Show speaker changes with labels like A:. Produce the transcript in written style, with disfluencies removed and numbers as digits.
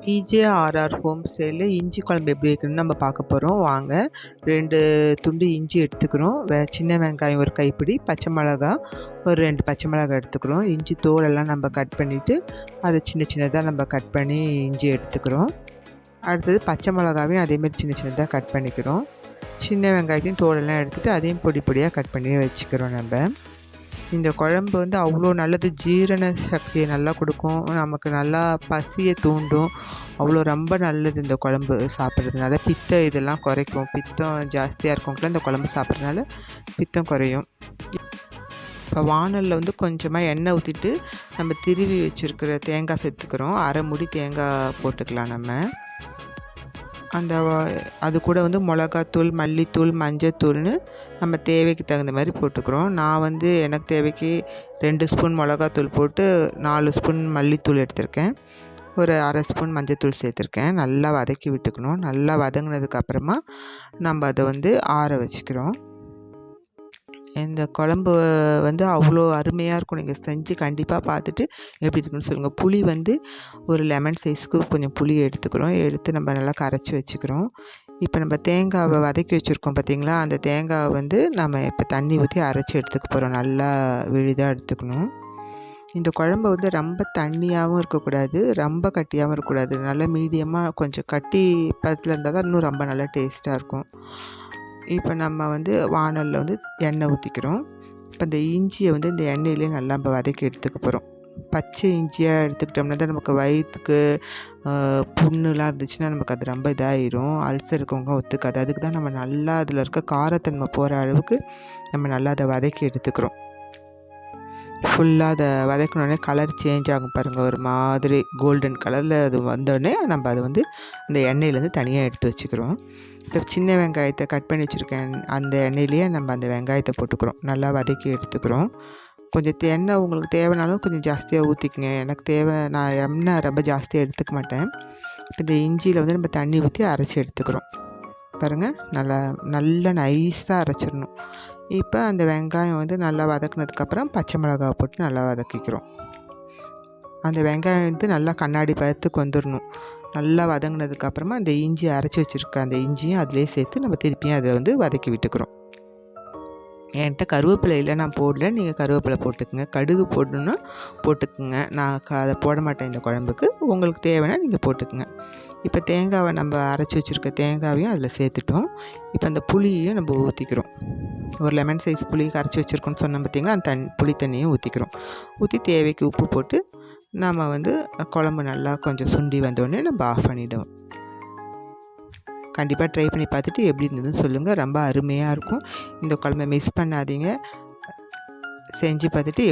A: BJRR home ஸ்டைலில் இஞ்சி குழம்பு எப்படி வைக்கணும்னு நம்ம பார்க்க போகிறோம். வாங்க. 2 துண்டு இஞ்சி எடுத்துக்கிறோம். சின்ன வெங்காயம் ஒரு கைப்பிடி, பச்சை மிளகா ஒரு 2 பச்சை மிளகாய் எடுத்துக்கிறோம். இஞ்சி தோலெல்லாம் நம்ம கட் பண்ணிவிட்டு அதை சின்ன சின்னதாக நம்ம கட் பண்ணி இஞ்சி எடுத்துக்கிறோம். அடுத்தது பச்சை மிளகாவையும் அதேமாதிரி சின்ன சின்னதாக கட் பண்ணிக்கிறோம். சின்ன வெங்காயத்தையும் தோலெல்லாம் எடுத்துகிட்டு அதையும் பொடி பொடியாக கட் பண்ணி வச்சுக்கிறோம். நம்ம இந்த குழம்பு வந்து அவ்வளோ நல்லது, ஜீரண சக்தியை நல்லா கொடுக்கும், நமக்கு நல்லா பசியை தூண்டும். அவ்வளோ ரொம்ப நல்லது இந்த குழம்பு சாப்பிட்றதுனால. பித்தம் இதெல்லாம் குறைக்கும். பித்தம் ஜாஸ்தியாக இருக்கவங்களாம் இந்த குழம்பு சாப்பிட்றதுனால பித்தம் குறையும். இப்போ வானலில் வந்து கொஞ்சமாக எண்ணெய் ஊற்றிட்டு நம்ம திருவி வச்சுருக்கிற தேங்காய் சேர்த்துக்கிறோம். அரை மூடி தேங்காய் போட்டுக்கலாம். நம்ம அது கூட வந்து மிளகாத்தூள், மல்லித்தூள், மஞ்சத்தூள்னு நம்ம தேவைக்கு தகுந்த மாதிரி போட்டுக்கிறோம். நான் வந்து எனக்கு தேவைக்கு 2 ஸ்பூன் மிளகாத்தூள் போட்டு 4 ஸ்பூன் மல்லித்தூள் எடுத்திருக்கேன். ஒரு அரை ஸ்பூன் மஞ்சத்தூள் சேர்த்துருக்கேன். நல்லா வதக்கி விட்டுக்கணும். நல்லா வதங்கினதுக்கப்புறமா நம்ம அதை வந்து ஆற வச்சுக்கிறோம். இந்த குழம்பு வந்து அவ்வளோ அருமையாக இருக்கும். நீங்கள் செஞ்சு கண்டிப்பாக பார்த்துட்டு எப்படி இருக்குன்னு சொல்லுங்கள். புளி வந்து ஒரு லெமன் சைஸ்க்கு கொஞ்சம் புளி எடுத்துக்கிறோம். எடுத்து நம்ம நல்லா கரைச்சி வச்சுக்கிறோம். இப்போ நம்ம தேங்காவை வதக்கி வச்சுருக்கோம் பார்த்தீங்களா, அந்த தேங்காவை வந்து நம்ம இப்போ தண்ணி ஊற்றி அரைச்சி எடுத்துக்க போகிறோம். நல்லா விழுதாக எடுத்துக்கணும். இந்த குழம்பு வந்து ரொம்ப தண்ணியாகவும் இருக்கக்கூடாது, ரொம்ப கட்டியாகவும் இருக்கக்கூடாது. நல்லா மீடியமாக கொஞ்சம் கட்டி பதத்தில் இருந்தால் தான் இன்னும் ரொம்ப நல்லா டேஸ்ட்டாக இருக்கும். இப்போ நம்ம வந்து வானலில் வந்து எண்ணெய் ஊற்றிக்கிறோம். இப்போ இந்த இஞ்சியை வந்து இந்த எண்ணெயிலே நல்லா நம்ம வதக்கி எடுத்துக்க போகிறோம். பச்சை இஞ்சியாக எடுத்துக்கிட்டோம்னா தான் நமக்கு வயிற்றுக்கு புண்ணுலாம் இருந்துச்சுன்னா நமக்கு அது ரொம்ப இதாகிடும். அல்சர் இருக்கவங்க ஒத்துக்காது. அதுக்கு தான் நம்ம நல்லா அதில் இருக்க காரத்தன்மை போகிற அளவுக்கு நம்ம நல்லா அதை வதக்கி எடுத்துக்கிறோம். ஃபுல்லாக அதை வதக்கினோடனே கலர் சேஞ்ச் ஆகும் பாருங்கள், ஒரு மாதிரி கோல்டன் கலரில் அது வந்தோடனே நம்ம அதை வந்து இந்த எண்ணெயிலேருந்து தனியாக எடுத்து வச்சுக்கிறோம். இப்போ சின்ன வெங்காயத்தை கட் பண்ணி வச்சுருக்கேன். அந்த எண்ணெயிலேயே நம்ம அந்த வெங்காயத்தை போட்டுக்கிறோம். நல்லா வதக்கி எடுத்துக்கிறோம். கொஞ்சம் எண்ணெய் உங்களுக்கு தேவைனாலும் கொஞ்சம் ஜாஸ்தியாக ஊற்றிக்குங்க. எனக்கு நான் எண்ணெய் ரொம்ப ஜாஸ்தியாக எடுத்துக்க மாட்டேன். இப்போ இந்த இஞ்சியில் வந்து நம்ம தண்ணி ஊற்றி அரைச்சி எடுத்துக்கிறோம். பாருங்கள், நல்லா நைஸாக அரைச்சிடணும். இப்போ அந்த வெங்காயம் வந்து நல்லா வதக்குனதுக்கப்புறம் பச்சை மிளகாவை போட்டு நல்லா வதக்கிக்கிறோம். அந்த வெங்காயம் வந்து நல்லா கண்ணாடி பதத்துக்கு வந்துடணும். நல்லா வதங்கினதுக்கப்புறமா அந்த இஞ்சி அரைச்சி வச்சுருக்க அந்த இஞ்சியும் அதிலே சேர்த்து நம்ம திருப்பியும் அதை வந்து வதக்கி விட்டுக்கிறோம். என்கிட்ட கருவேப்பிலையில் நான் போடல, நீங்கள் கருவேப்பிலை போட்டுக்குங்க. கடுகு போடணுன்னா போட்டுக்குங்க. நான் அதை போட மாட்டேன் இந்த குழம்புக்கு. உங்களுக்கு தேவைன்னா நீங்கள் போட்டுக்குங்க. இப்போ தேங்காவை நம்ம அரைச்சி வச்சுருக்க தேங்காவையும் அதில் சேர்த்துட்டோம். இப்போ அந்த புளியையும் நம்ம ஊற்றிக்கிறோம். ஒரு லெமன் சைஸ் புளி கரைச்சி வச்சுருக்கோன்னு சொன்னோம் பார்த்தீங்களா, அந்த புளி தண்ணியும் ஊற்றிக்கிறோம். ஊற்றி தேவைக்கு உப்பு போட்டு நம்ம வந்து குழம்பு நல்லா கொஞ்சம் சுண்டி வந்தோடனே நம்ம ஆஃப் பண்ணிவிடுவோம். கண்டிப்பாக ட்ரை பண்ணி பார்த்துட்டு எப்படி இருந்ததுன்னு சொல்லுங்கள். ரொம்ப அருமையாக இருக்கும். இந்த குழம்பை மிஸ் பண்ணாதீங்க. செஞ்சு பார்த்துட்டு